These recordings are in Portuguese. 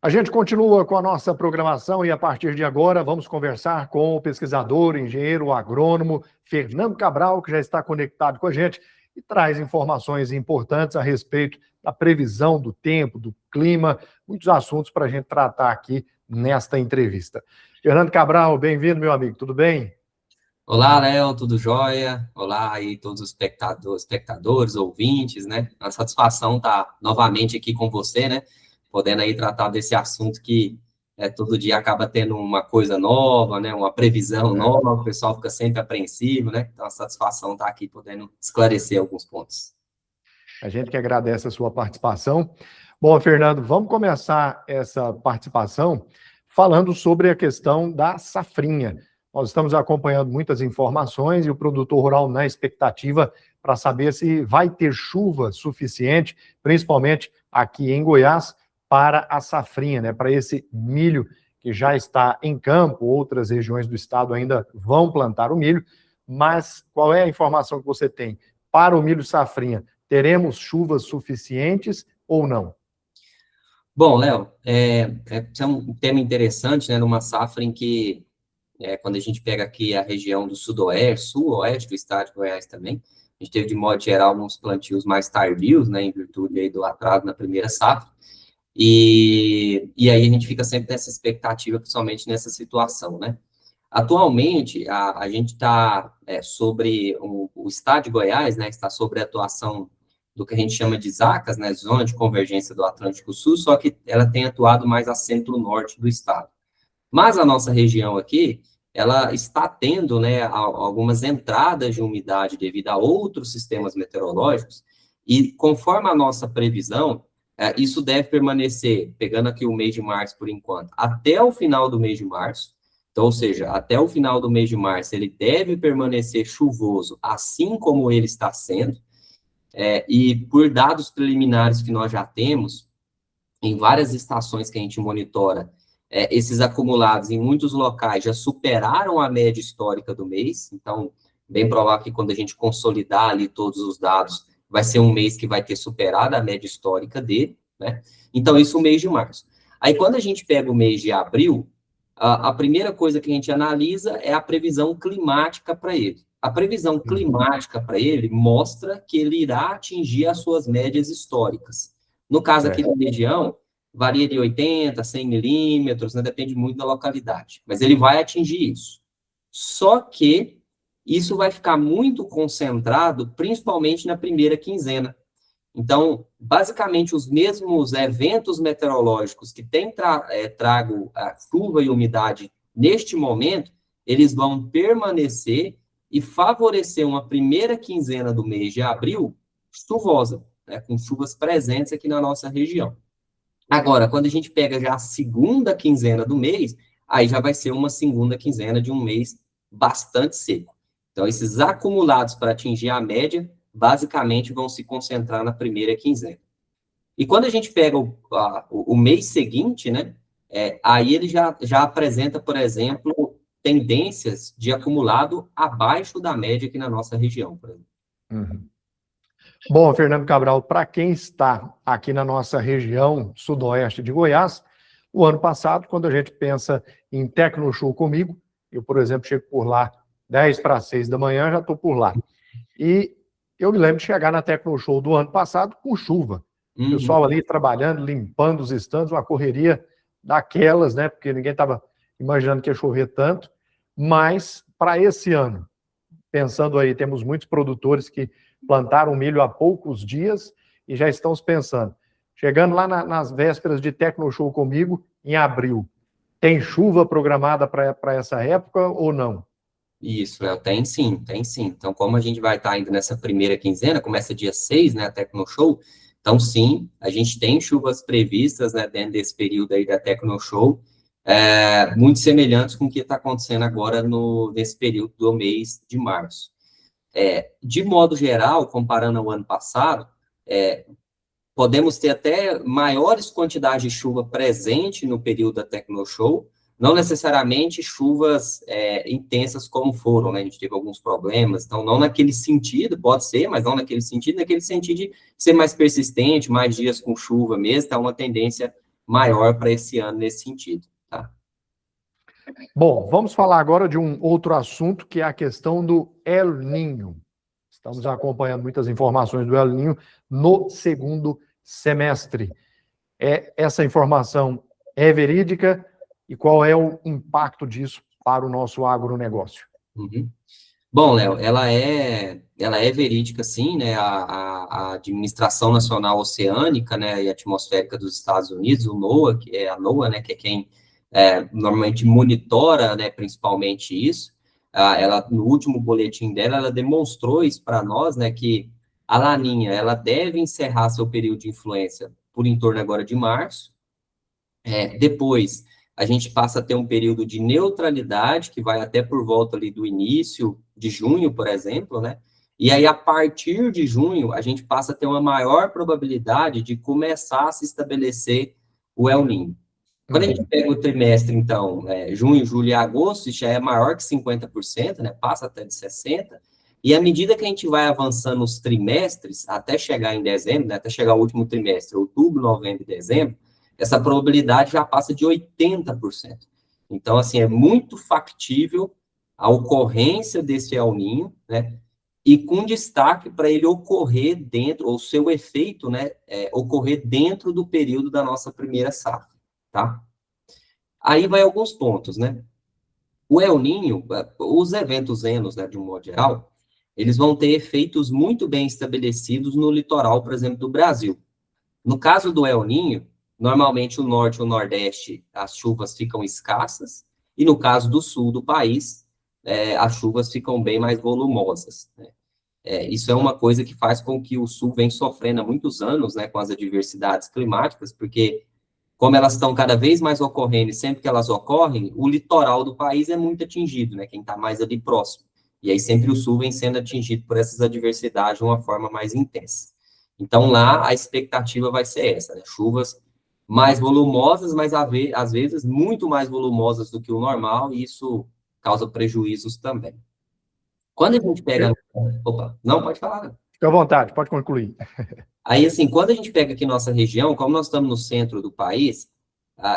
A gente continua com a nossa programação e a partir de agora vamos conversar com o pesquisador, engenheiro agrônomo Fernando Cabral, que já está conectado com a gente e traz informações importantes a respeito da previsão do tempo, do clima, muitos assuntos para a gente tratar aqui nesta entrevista. Fernando Cabral, bem-vindo, meu amigo, tudo bem? Olá, Léo, tudo jóia? Olá aí todos os espectadores, ouvintes, né? A satisfação estar novamente aqui com você, né? Podendo aí tratar desse assunto que todo dia acaba tendo uma coisa nova, né? Uma previsão nova, o pessoal fica sempre apreensivo, né? Então, a satisfação estar aqui podendo esclarecer alguns pontos. A gente que agradece a sua participação. Bom, Fernando, vamos começar essa participação falando sobre a questão da safrinha. Nós estamos acompanhando muitas informações e o produtor rural na expectativa para saber se vai ter chuva suficiente, principalmente aqui em Goiás, para a safrinha, né? Para esse milho que já está em campo. Outras regiões do estado ainda vão plantar o milho, mas qual é a informação que você tem para o milho safrinha? Teremos chuvas suficientes ou não? Bom, Léo, esse é um tema interessante, né? Numa safra em que quando a gente pega aqui a região do sudoeste, sul-oeste do estado de Goiás também, a gente teve, de modo geral, alguns plantios mais tardios, né, em virtude aí do atraso na primeira safra, e aí a gente fica sempre nessa expectativa, principalmente nessa situação, né. Atualmente, a gente está sobre o estado de Goiás, né, está sobre a atuação do que a gente chama de ZACAS, né, Zona de Convergência do Atlântico Sul, só que ela tem atuado mais a centro-norte do estado. Mas a nossa região aqui, ela está tendo, né, algumas entradas de umidade devido a outros sistemas meteorológicos, e conforme a nossa previsão, isso deve permanecer, pegando aqui o mês de março por enquanto, até o final do mês de março. Então, ou seja, até o final do mês de março, ele deve permanecer chuvoso, assim como ele está sendo, e por dados preliminares que nós já temos, em várias estações que a gente monitora, esses acumulados em muitos locais já superaram a média histórica do mês, então, bem provável que quando a gente consolidar ali todos os dados, vai ser um mês que vai ter superado a média histórica dele, né? Então, isso é o mês de março. Aí, quando a gente pega o mês de abril, a primeira coisa que a gente analisa é a previsão climática para ele. A previsão climática para ele mostra que ele irá atingir as suas médias históricas. No caso aqui da região, varia de 80 a 100 milímetros, né? Depende muito da localidade, mas ele vai atingir isso. Só que isso vai ficar muito concentrado, principalmente na primeira quinzena. Então, basicamente, os mesmos eventos meteorológicos que têm trago a chuva e umidade neste momento, eles vão permanecer e favorecer uma primeira quinzena do mês de abril chuvosa, né? Com chuvas presentes aqui na nossa região. Agora, quando a gente pega já a segunda quinzena do mês, aí já vai ser uma segunda quinzena de um mês bastante seco. Então, esses acumulados para atingir a média, basicamente, vão se concentrar na primeira quinzena. E quando a gente pega o mês seguinte, né, aí ele já apresenta, por exemplo, tendências de acumulado abaixo da média aqui na nossa região, por exemplo. Uhum. Bom, Fernando Cabral, para quem está aqui na nossa região sudoeste de Goiás, o ano passado, quando a gente pensa em Tecnoshow comigo, eu, por exemplo, chego por lá 10 para 6 da manhã, já estou por lá. E eu me lembro de chegar na Tecnoshow do ano passado com chuva. O pessoal ali trabalhando, limpando os estandes, uma correria daquelas, né? Porque ninguém estava imaginando que ia chover tanto. Mas, para esse ano, pensando aí, temos muitos produtores que plantaram milho há poucos dias e já estão pensando. Chegando lá nas vésperas de Tecnoshow comigo, em abril, tem chuva programada para essa época ou não? Isso, Léo, tem sim, tem sim. Então, como a gente vai estar ainda nessa primeira quinzena, começa dia 6, né, a Tecnoshow, então sim, a gente tem chuvas previstas, né, dentro desse período aí da Tecnoshow, muito semelhantes com o que está acontecendo agora nesse período do mês de março. De modo geral, comparando ao ano passado, podemos ter até maiores quantidades de chuva presente no período da Tecnoshow, não necessariamente chuvas intensas como foram, né? A gente teve alguns problemas, então não naquele sentido, pode ser, mas não naquele sentido de ser mais persistente, mais dias com chuva mesmo, tá uma tendência maior para esse ano nesse sentido, tá? Bom, vamos falar agora de um outro assunto, que é a questão do El Niño. Estamos acompanhando muitas informações do El Niño no segundo semestre. Essa informação é verídica e qual é o impacto disso para o nosso agronegócio? Uhum. Bom, Léo, ela é verídica, sim, né? A Administração Nacional Oceânica, né, e Atmosférica dos Estados Unidos, o NOAA, que é a NOAA, né, que é quem normalmente monitora, né, principalmente isso. Ela, no último boletim dela, ela demonstrou isso para nós, né, que a Laninha, ela deve encerrar seu período de influência por em torno agora de março. Depois, a gente passa a ter um período de neutralidade, que vai até por volta ali do início de junho, por exemplo, né? E aí, a partir de junho, a gente passa a ter uma maior probabilidade de começar a se estabelecer o El Niño. Quando a gente pega o trimestre, então, junho, julho e agosto, isso já é maior que 50%, né? Passa até de 60%. E à medida que a gente vai avançando os trimestres, até chegar em dezembro, né? Até chegar o último trimestre, outubro, novembro e dezembro, essa probabilidade já passa de 80%. Então, assim, é muito factível a ocorrência desse El Niño, né? E com destaque para ele ocorrer dentro, ou seu efeito, né? Ocorrer dentro do período da nossa primeira safra, tá? Aí vai alguns pontos, né? O El Niño, os eventos enos, né, de um modo geral, eles vão ter efeitos muito bem estabelecidos no litoral, por exemplo, do Brasil. No caso do El Niño, normalmente o norte e o nordeste, as chuvas ficam escassas, e no caso do sul do país, as chuvas ficam bem mais volumosas, né? Isso é uma coisa que faz com que o sul venha sofrendo há muitos anos, né, com as adversidades climáticas, porque como elas estão cada vez mais ocorrendo, e sempre que elas ocorrem, o litoral do país é muito atingido, né, quem está mais ali próximo. E aí sempre o sul vem sendo atingido por essas adversidades de uma forma mais intensa. Então, lá, a expectativa vai ser essa, né? Chuvas mais volumosas, mas às vezes muito mais volumosas do que o normal, e isso causa prejuízos também. Quando a gente pega... Opa, não, pode falar. Fique à vontade, pode concluir. Aí, assim, quando a gente pega aqui nossa região, como nós estamos no centro do país,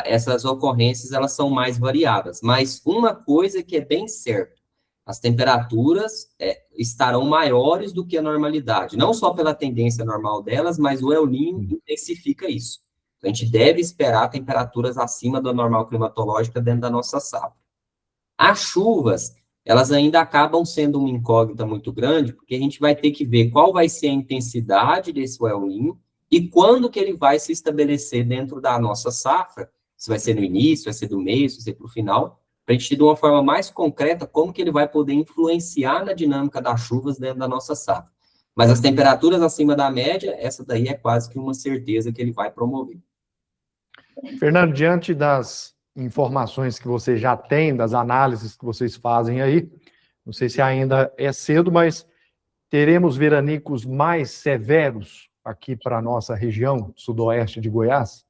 essas ocorrências, elas são mais variadas. Mas uma coisa que é bem certa, as temperaturas estarão maiores do que a normalidade, não só pela tendência normal delas, mas o El Niño intensifica isso. A gente deve esperar temperaturas acima da normal climatológica dentro da nossa safra. As chuvas, elas ainda acabam sendo uma incógnita muito grande, porque a gente vai ter que ver qual vai ser a intensidade desse El Niño e quando que ele vai se estabelecer dentro da nossa safra, se vai ser no início, vai ser do meio, se vai ser para o final, para a gente ter de uma forma mais concreta como que ele vai poder influenciar na dinâmica das chuvas dentro da nossa safra. Mas as temperaturas acima da média, essa daí é quase que uma certeza que ele vai promover. Fernando, diante das informações que você já tem, das análises que vocês fazem aí, não sei se ainda é cedo, mas teremos veranicos mais severos aqui para a nossa região sudoeste de Goiás?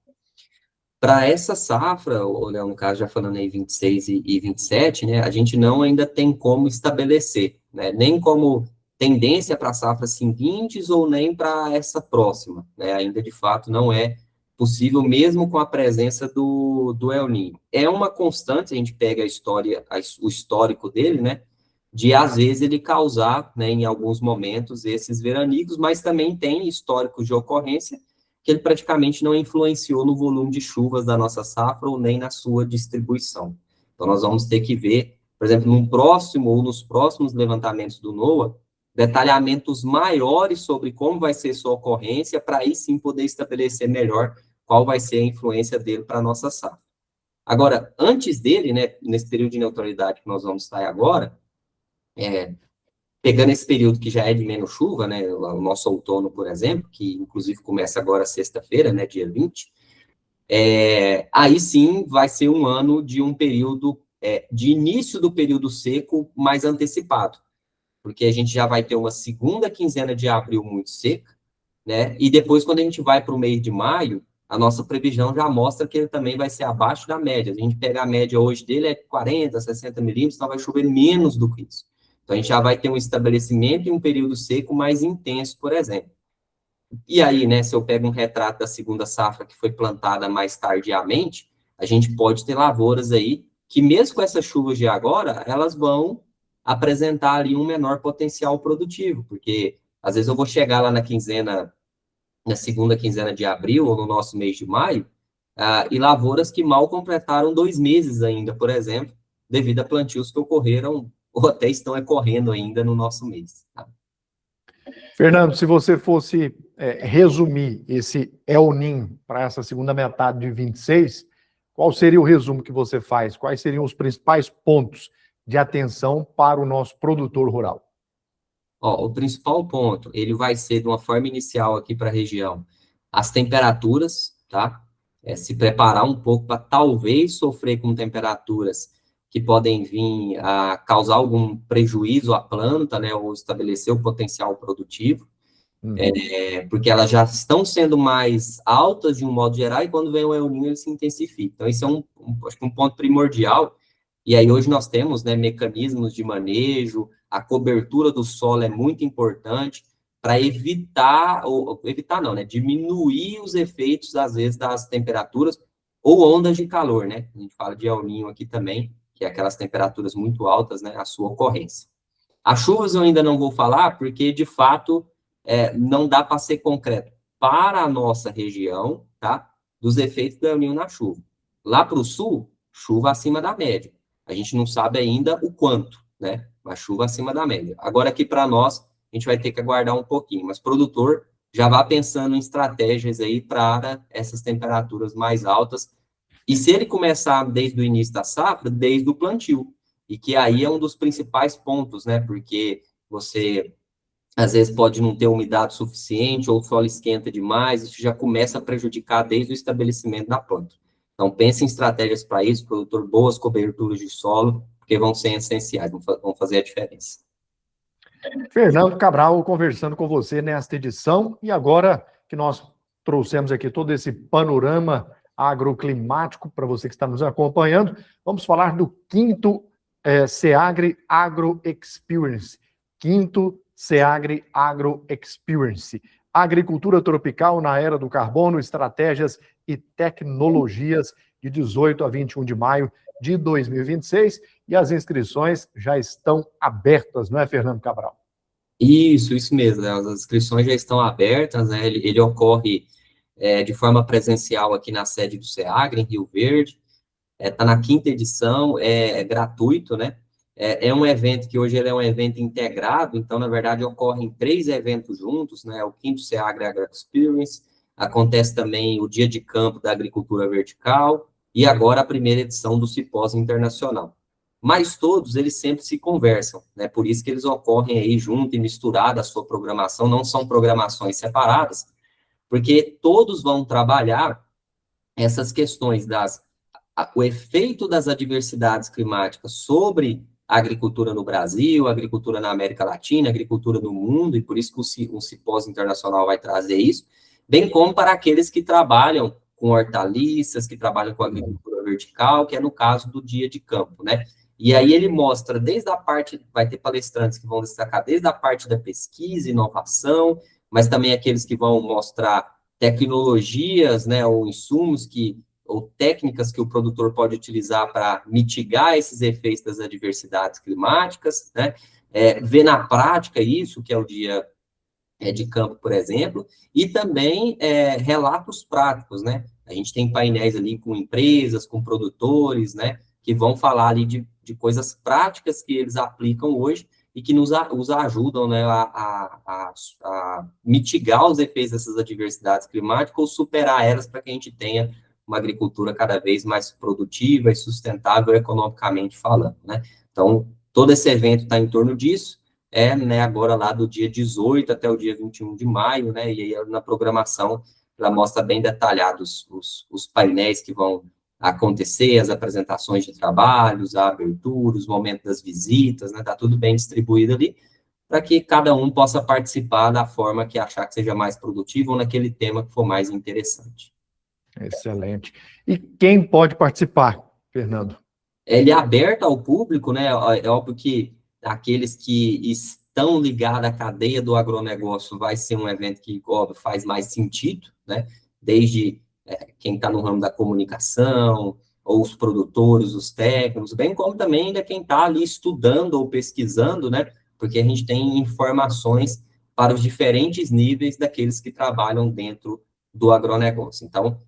Para essa safra, Léo, no caso, já falando aí 26 e 27, né, a gente não ainda tem como estabelecer, né, nem como tendência para safras seguintes ou nem para essa próxima, né, ainda de fato não é possível, mesmo com a presença do El Niño. É uma constante, a gente pega o histórico dele, né, de às vezes ele causar, né, em alguns momentos, esses veranicos, mas também tem históricos de ocorrência que ele praticamente não influenciou no volume de chuvas da nossa safra ou nem na sua distribuição. Então, nós vamos ter que ver, por exemplo, num próximo ou nos próximos levantamentos do NOAA, detalhamentos maiores sobre como vai ser sua ocorrência, para aí sim poder estabelecer melhor qual vai ser a influência dele para a nossa safra. Agora, antes dele, né, nesse período de neutralidade que nós vamos estar agora, pegando esse período que já é de menos chuva, né, o nosso outono, por exemplo, que inclusive começa agora sexta-feira, né, dia 20, aí sim vai ser um ano de um período, de início do período seco mais antecipado, porque a gente já vai ter uma segunda quinzena de abril muito seca, né, e depois quando a gente vai para o mês de maio, a nossa previsão já mostra que ele também vai ser abaixo da média. Se a gente pegar a média hoje dele é 40, 60 milímetros, então vai chover menos do que isso. Então, a gente já vai ter um estabelecimento e um período seco mais intenso, por exemplo. E aí, né, se eu pego um retrato da segunda safra que foi plantada mais tardiamente, a gente pode ter lavouras aí que, mesmo com essas chuvas de agora, elas vão apresentar ali um menor potencial produtivo, porque às vezes eu vou chegar lá na segunda quinzena de abril, ou no nosso mês de maio, e lavouras que mal completaram 2 meses ainda, por exemplo, devido a plantios que ocorreram ou até estão ocorrendo ainda no nosso mês. Tá? Fernando, se você fosse resumir esse El Niño para essa segunda metade de 26, qual seria o resumo que você faz? Quais seriam os principais pontos de atenção para o nosso produtor rural? Ó, o principal ponto, ele vai ser de uma forma inicial aqui para a região, as temperaturas, tá? Se preparar um pouco para talvez sofrer com temperaturas que podem vir a causar algum prejuízo à planta, né, ou estabelecer o potencial produtivo, porque elas já estão sendo mais altas de um modo geral, e quando vem o El Niño ele se intensifica. Então, esse é acho que um ponto primordial. E aí hoje nós temos, né, mecanismos de manejo, a cobertura do solo é muito importante para evitar não, né, diminuir os efeitos, às vezes, das temperaturas ou ondas de calor, né? A gente fala de El Niño aqui também, que é aquelas temperaturas muito altas, né, a sua ocorrência. As chuvas eu ainda não vou falar, porque, de fato, não dá para ser concreto para a nossa região, tá? Dos efeitos do El Niño na chuva. Lá para o sul, chuva acima da média. A gente não sabe ainda o quanto, né? Mas chuva acima da média. Agora, aqui para nós, a gente vai ter que aguardar um pouquinho. Mas produtor já vá pensando em estratégias aí para essas temperaturas mais altas. E se ele começar desde o início da safra, desde o plantio. E que aí é um dos principais pontos, né? Porque você, às vezes, pode não ter umidade suficiente, ou o solo esquenta demais, isso já começa a prejudicar desde o estabelecimento da planta. Então, pense em estratégias para isso, produtor, boas coberturas de solo, porque vão ser essenciais, vão fazer a diferença. Fernando Cabral conversando com você nesta edição, e agora que nós trouxemos aqui todo esse panorama agroclimático para você que está nos acompanhando, vamos falar do quinto SEAGRE Agro Experience. Quinto SEAGRE Agro Experience. Agricultura tropical na era do carbono, estratégias e tecnologias, de 18 a 21 de maio de 2026, e as inscrições já estão abertas, não é, Fernando Cabral? Isso mesmo, né? As inscrições já estão abertas, né? Ele ocorre de forma presencial aqui na sede do SEAGRE, em Rio Verde, está na quinta edição, é gratuito, né? É um evento que hoje ele é um evento integrado, então, na verdade, ocorrem 3 eventos juntos, né? O quinto SEAGRE Agro Experience, acontece também o Dia de Campo da Agricultura Vertical, e agora a primeira edição do Simpósio Internacional. Mas todos, eles sempre se conversam, né? Por isso que eles ocorrem aí junto e misturado a sua programação, não são programações separadas, porque todos vão trabalhar essas questões o efeito das adversidades climáticas sobre a agricultura no Brasil, a agricultura na América Latina, a agricultura no mundo, e por isso que o Simpósio Internacional vai trazer isso, bem como para aqueles que trabalham com hortaliças, que trabalham com agricultura vertical, que é no caso do dia de campo, né? E aí ele mostra desde a parte, vai ter palestrantes que vão destacar desde a parte da pesquisa e inovação, mas também aqueles que vão mostrar tecnologias, né, ou insumos ou técnicas que o produtor pode utilizar para mitigar esses efeitos das adversidades climáticas, né? Ver na prática isso, que é o dia de campo, por exemplo, e também relatos práticos, né? A gente tem painéis ali com empresas, com produtores, né? Que vão falar ali de coisas práticas que eles aplicam hoje e que os ajudam, né, a mitigar os efeitos dessas adversidades climáticas ou superar elas para que a gente tenha uma agricultura cada vez mais produtiva e sustentável economicamente falando, né? Então, todo esse evento está em torno disso, né, agora lá do dia 18 até o dia 21 de maio, né, e aí na programação ela mostra bem detalhados os painéis que vão acontecer, as apresentações de trabalhos, a abertura, os momentos das visitas, né, tá tudo bem distribuído ali, para que cada um possa participar da forma que achar que seja mais produtivo ou naquele tema que for mais interessante. Excelente. E quem pode participar, Fernando? Ele é aberto ao público, né? É óbvio que aqueles que tão ligada à cadeia do agronegócio, vai ser um evento que, óbvio, faz mais sentido, né? Desde quem está no ramo da comunicação, ou os produtores, os técnicos, bem como também ainda quem está ali estudando ou pesquisando, né? Porque a gente tem informações para os diferentes níveis daqueles que trabalham dentro do agronegócio. Então,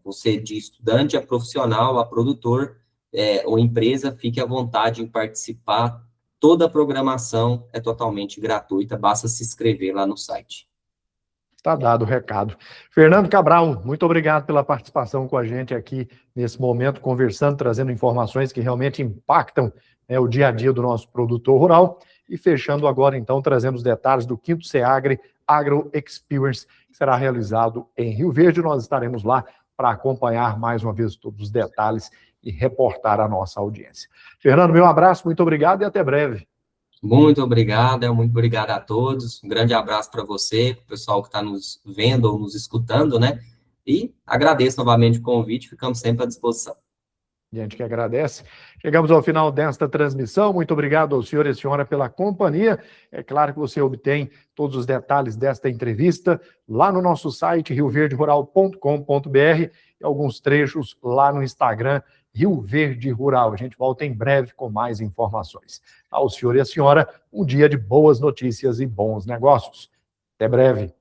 você de estudante a profissional, a produtor, ou empresa, fique à vontade em participar. Toda a programação é totalmente gratuita, basta se inscrever lá no site. Está dado o recado. Fernando Cabral, muito obrigado pela participação com a gente aqui nesse momento, conversando, trazendo informações que realmente impactam, né, o dia a dia do nosso produtor rural. E fechando agora, então, trazendo os detalhes do 5º SEAGRE Agro Experience, que será realizado em Rio Verde. Nós estaremos lá para acompanhar mais uma vez todos os detalhes e reportar a nossa audiência. Fernando, meu abraço, muito obrigado e até breve. Muito obrigado a todos. Um grande abraço para você, para o pessoal que está nos vendo ou nos escutando, né? E agradeço novamente o convite, ficamos sempre à disposição. A gente que agradece. Chegamos ao final desta transmissão. Muito obrigado ao senhor e à senhora pela companhia. É claro que você obtém todos os detalhes desta entrevista lá no nosso site, rioverderural.com.br, e alguns trechos lá no Instagram, Rio Verde Rural. A gente volta em breve com mais informações. Ao senhor e à senhora, um dia de boas notícias e bons negócios. Até breve.